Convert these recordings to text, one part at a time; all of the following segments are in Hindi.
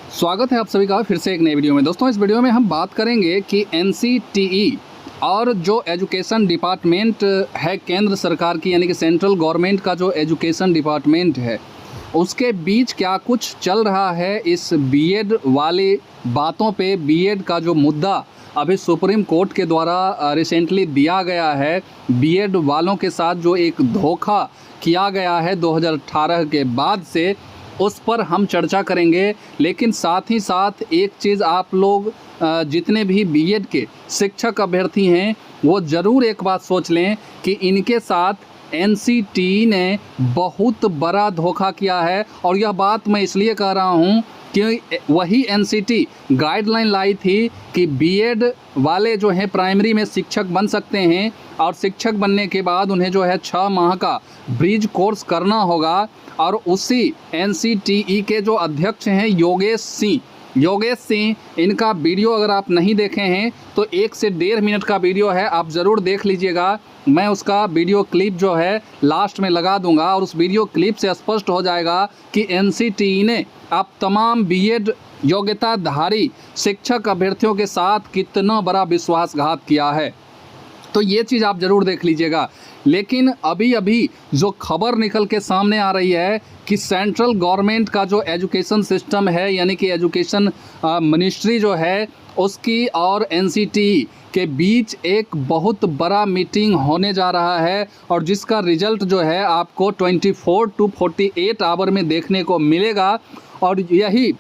स्वागत है आप सभी का फिर से एक नई वीडियो में। दोस्तों, इस वीडियो में हम बात करेंगे कि एनसीटीई और जो एजुकेशन डिपार्टमेंट है केंद्र सरकार की, यानी कि सेंट्रल गवर्नमेंट का जो एजुकेशन डिपार्टमेंट है, उसके बीच क्या कुछ चल रहा है इस बीएड वाली बातों पे। बीएड का जो मुद्दा अभी सुप्रीम कोर्ट के द्वारा रिसेंटली दिया गया है, बीएड वालों के साथ जो एक धोखा किया गया है 2018 के बाद से, उस पर हम चर्चा करेंगे। लेकिन साथ ही साथ एक चीज़ आप लोग जितने भी बीएड के शिक्षक अभ्यर्थी हैं वो ज़रूर एक बात सोच लें कि इनके साथ एनसीटीई ने बहुत बड़ा धोखा किया है। और यह बात मैं इसलिए कह रहा हूँ कि वही एनसीटीई गाइडलाइन लाई थी कि बीएड वाले जो हैं प्राइमरी में शिक्षक बन सकते हैं और शिक्षक बनने के बाद उन्हें जो है 6 माह का ब्रिज कोर्स करना होगा। और उसी एनसीटीई के जो अध्यक्ष हैं योगेश सिंह, इनका वीडियो अगर आप नहीं देखे हैं तो 1 से 1.5 मिनट का वीडियो है, आप ज़रूर देख लीजिएगा। मैं उसका वीडियो क्लिप जो है लास्ट में लगा दूंगा और उस वीडियो क्लिप से स्पष्ट हो जाएगा कि एनसीटीई ने आप तमाम बीएड योग्यताधारी शिक्षक अभ्यर्थियों के साथ कितना बड़ा विश्वासघात किया है। तो ये चीज़ आप ज़रूर देख लीजिएगा। लेकिन अभी जो खबर निकल के सामने आ रही है कि सेंट्रल गवर्नमेंट का जो एजुकेशन सिस्टम है, यानी कि एजुकेशन मिनिस्ट्री जो है उसकी और एनसीटीई के बीच एक बहुत बड़ा मीटिंग होने जा रहा है और जिसका रिजल्ट जो है आपको 24 to 48 आवर में देखने को मिलेगा। और यही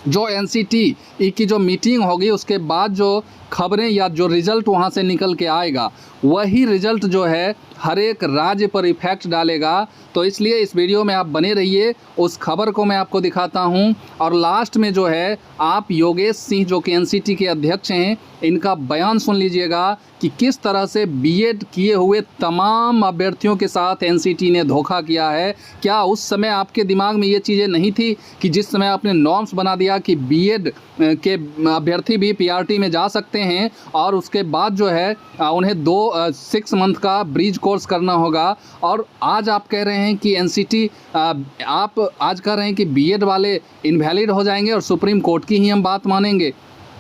जो एनसीटीई की जो मीटिंग होगी उसके बाद जो खबरें या जो रिज़ल्ट वहाँ से निकल के आएगा, वही रिज़ल्ट जो है हर एक राज्य पर इफ़ेक्ट डालेगा। तो इसलिए इस वीडियो में आप बने रहिए, उस खबर को मैं आपको दिखाता हूँ। और लास्ट में जो है आप योगेश सिंह जो कि एनसीटीई के अध्यक्ष हैं, इनका बयान सुन लीजिएगा कि किस तरह से बीएड किए हुए तमाम अभ्यर्थियों के साथ एनसीटीई ने धोखा किया है। क्या उस समय आपके दिमाग में ये चीज़ें नहीं थी कि जिस समय आपने नॉर्म्स बना दिया कि बीएड के अभ्यर्थी भी पीआरटी में जा सकते हैं और उसके बाद जो है उन्हें 6 मंथ का ब्रिज कोर्स करना होगा, और आज आप कह रहे हैं कि एनसीटीई आप आज कह रहे हैं कि बीएड वाले इनवैलिड हो जाएंगे और सुप्रीम कोर्ट की ही हम बात मानेंगे।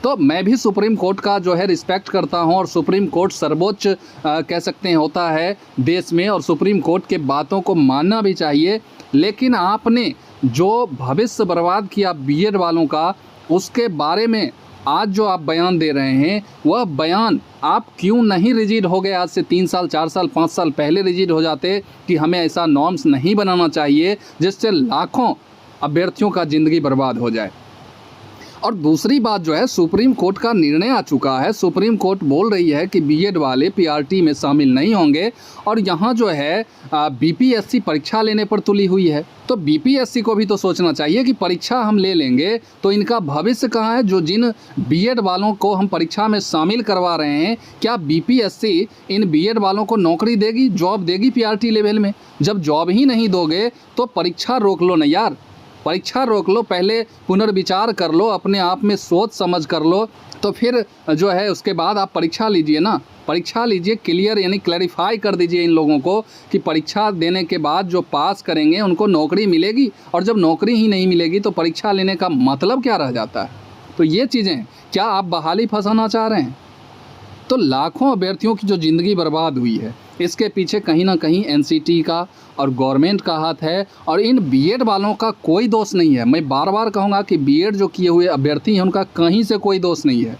तो मैं भी सुप्रीम कोर्ट का जो है रिस्पेक्ट करता हूं और सुप्रीम कोर्ट सर्वोच्च कह सकते हैं होता है देश में, और सुप्रीम कोर्ट के बातों को मानना भी चाहिए। लेकिन आपने जो भविष्य बर्बाद किया बीएड वालों का, उसके बारे में आज जो आप बयान दे रहे हैं, वह बयान आप क्यों नहीं रिजिड हो गए? आज से 3 साल 4 साल 5 साल पहले रिजिड हो जाते कि हमें ऐसा नॉर्म्स नहीं बनाना चाहिए जिससे लाखों अभ्यर्थियों का ज़िंदगी बर्बाद हो जाए। और दूसरी बात जो है, सुप्रीम कोर्ट का निर्णय आ चुका है। सुप्रीम कोर्ट बोल रही है कि बीएड वाले पीआरटी में शामिल नहीं होंगे और यहाँ जो है बीपीएससी परीक्षा लेने पर तुली हुई है। तो बीपीएससी को भी तो सोचना चाहिए कि परीक्षा हम ले लेंगे तो इनका भविष्य कहाँ है। जो जिन बीएड वालों को हम परीक्षा में शामिल करवा रहे हैं, क्या बीपीएससी इन बीएड वालों को नौकरी देगी, जॉब देगी पीआरटी लेवल में? जब जॉब ही नहीं दोगे तो परीक्षा रोक लो ना यार, परीक्षा रोक लो, पहले पुनर्विचार कर लो, अपने आप में सोच समझ कर लो, तो फिर जो है उसके बाद आप परीक्षा लीजिए ना। परीक्षा लीजिए, क्लियर यानी क्लैरिफाई कर दीजिए इन लोगों को कि परीक्षा देने के बाद जो पास करेंगे उनको नौकरी मिलेगी, और जब नौकरी ही नहीं मिलेगी तो परीक्षा लेने का मतलब क्या रह जाता है? तो ये चीज़ें क्या आप बहाली फंसाना चाह रहे हैं? तो लाखों अभ्यर्थियों की जो ज़िंदगी बर्बाद हुई है, इसके पीछे कहीं ना कहीं एनसीटीई का और गवर्नमेंट का हाथ है, और इन बीएड वालों का कोई दोष नहीं है। मैं बार बार कहूँगा कि बीएड जो किए हुए अभ्यर्थी हैं उनका कहीं से कोई दोष नहीं है,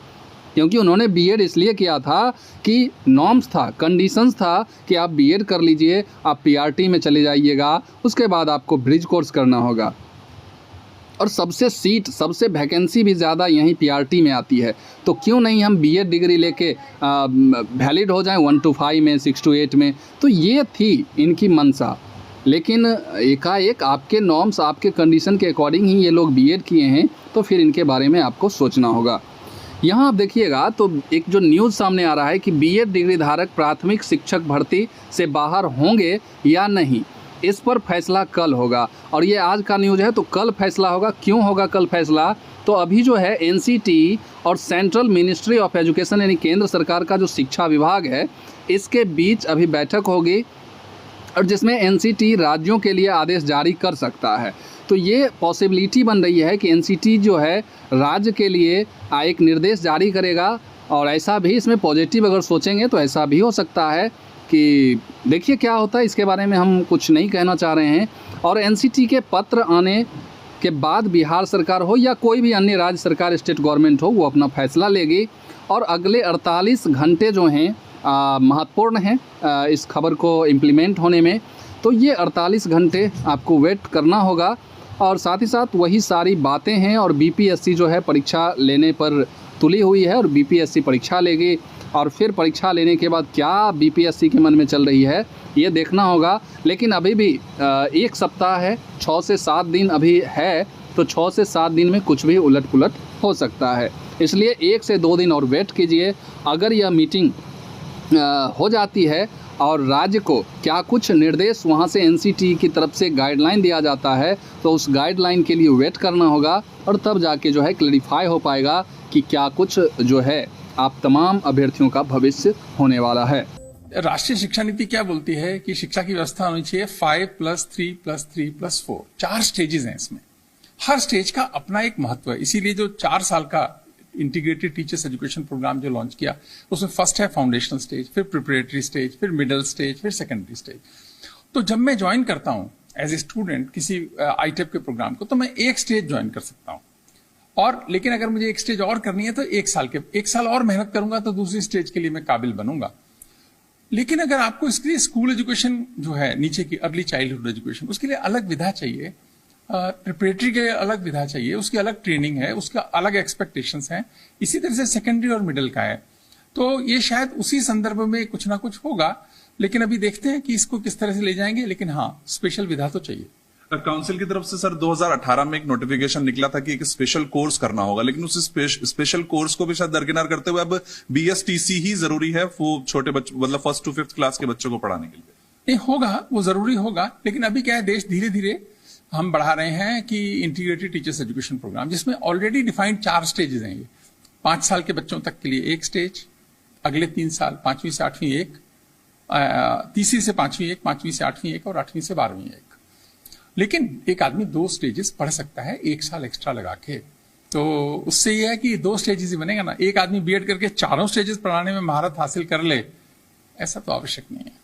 क्योंकि उन्होंने बीएड इसलिए किया था कि नॉर्म्स था, कंडीशंस था कि आप बीएड कर लीजिए, आप पीआरटी में चले जाइएगा, उसके बाद आपको ब्रिज कोर्स करना होगा। और सबसे वैकेंसी भी ज़्यादा यहीं पीआरटी में आती है। तो क्यों नहीं हम बीएड डिग्री लेके वैलिड हो जाएं 1 to 5 में, 6 to 8 में? तो ये थी इनकी मंशा। लेकिन एकाएक आपके नॉर्म्स, आपके कंडीशन के अकॉर्डिंग ही ये लोग बीएड किए हैं, तो फिर इनके बारे में आपको सोचना होगा। यहाँ आप देखिएगा तो एक जो न्यूज़ सामने आ रहा है कि बीएड डिग्री धारक प्राथमिक शिक्षक भर्ती से बाहर होंगे या नहीं, इस पर फैसला कल होगा। और ये आज का न्यूज़ है, तो कल फैसला होगा। क्यों होगा कल फैसला? तो अभी जो है एनसीटीई और सेंट्रल मिनिस्ट्री ऑफ एजुकेशन यानी केंद्र सरकार का जो शिक्षा विभाग है, इसके बीच अभी बैठक होगी और जिसमें एनसीटीई राज्यों के लिए आदेश जारी कर सकता है तो ये पॉसिबिलिटी बन रही है कि एनसीटी जो है राज्य के लिए एक निर्देश जारी करेगा, और ऐसा भी इसमें पॉजिटिव अगर सोचेंगे तो ऐसा भी हो सकता है कि देखिए क्या होता है, इसके बारे में हम कुछ नहीं कहना चाह रहे हैं। और एनसीटी के पत्र आने के बाद बिहार सरकार हो या कोई भी अन्य राज्य सरकार, स्टेट गवर्नमेंट हो, वो अपना फैसला लेगी। और अगले 48 घंटे जो हैं महत्वपूर्ण हैं इस खबर को इम्प्लीमेंट होने में। तो ये 48 घंटे आपको वेट करना होगा, और साथ ही साथ वही सारी बातें हैं। और बीपीएससी जो है परीक्षा लेने पर तुली हुई है, और बीपीएससी परीक्षा लेगी, और फिर परीक्षा लेने के बाद क्या बीपीएससी के मन में चल रही है ये देखना होगा। लेकिन अभी भी 1 सप्ताह है, 6 से 7 दिन अभी है, तो 6 से 7 दिन में कुछ भी उलट पुलट हो सकता है। इसलिए 1 से 2 दिन और वेट कीजिए। अगर यह मीटिंग हो जाती है और राज्य को क्या कुछ निर्देश वहाँ से एनसीटी की तरफ से गाइडलाइन दिया जाता है, तो उस गाइडलाइन के लिए वेट करना होगा, और तब जाके जो है क्लैरिफाई हो पाएगा कि क्या कुछ जो है आप तमाम अभ्यर्थियों का भविष्य होने वाला है। राष्ट्रीय शिक्षा नीति क्या बोलती है कि शिक्षा की व्यवस्था होनी चाहिए 5+3+3+4, 4 स्टेजेस हैं इसमें। हर स्टेज का अपना एक महत्व है, इसीलिए जो 4 साल का इंटीग्रेटेड टीचर्स एजुकेशन प्रोग्राम जो लॉन्च किया, उसमें फर्स्ट है फाउंडेशनल स्टेज, फिर प्रिपरेटरी स्टेज, फिर मिडिल स्टेज, फिर सेकेंडरी स्टेज। तो जब मैं ज्वाइन करता हूं एज ए स्टूडेंट किसी आईटेप के प्रोग्राम को, तो मैं एक स्टेज ज्वाइन कर सकता हूं। और लेकिन अगर मुझे एक स्टेज और करनी है तो 1 साल और मेहनत करूंगा तो दूसरी स्टेज के लिए मैं काबिल बनूंगा। लेकिन अगर आपको इसके लिए स्कूल एजुकेशन जो है नीचे की अर्ली चाइल्डहुड एजुकेशन, उसके लिए अलग विधा चाहिए, प्रिपरेटरी के अलग विधा चाहिए, उसकी अलग ट्रेनिंग है, उसका अलग एक्सपेक्टेशंस हैं। इसी तरह से सेकेंडरी और मिडिल का है। तो ये शायद उसी संदर्भ में कुछ ना कुछ होगा, लेकिन अभी देखते हैं कि इसको किस तरह से ले जाएंगे। लेकिन हाँ, स्पेशल विधा तो चाहिए। काउंसिल की तरफ से सर 2018 में एक नोटिफिकेशन निकला था कि एक स्पेशल कोर्स करना होगा, लेकिन उस स्पेशल कोर्स को भी शायद दरकिनार करते हुए अब बीएसटीसी ही जरूरी है वो छोटे बच्चों, मतलब 1st to 5th क्लास के बच्चों को पढ़ाने के लिए। नहीं होगा, वो जरूरी होगा, लेकिन अभी क्या है, देश धीरे धीरे हम बढ़ा रहे हैं कि इंटीग्रेटेड टीचर्स एजुकेशन प्रोग्राम, जिसमें ऑलरेडी डिफाइंड 4 स्टेजेस हैं। ये 5 साल के बच्चों तक के लिए एक स्टेज, अगले 3 साल 5वीं से 8वीं एक, 3वीं से 5वीं एक, 5वीं से 8वीं एक, और 8वीं से 12वीं एक। लेकिन एक आदमी 2 स्टेजेस पढ़ सकता है 1 साल एक्स्ट्रा लगा के। तो उससे यह है कि 2 स्टेजेस ही बनेगा ना। एक आदमी बीएड करके 4 स्टेजेस पढ़ाने में महारत हासिल कर ले, ऐसा तो आवश्यक नहीं है।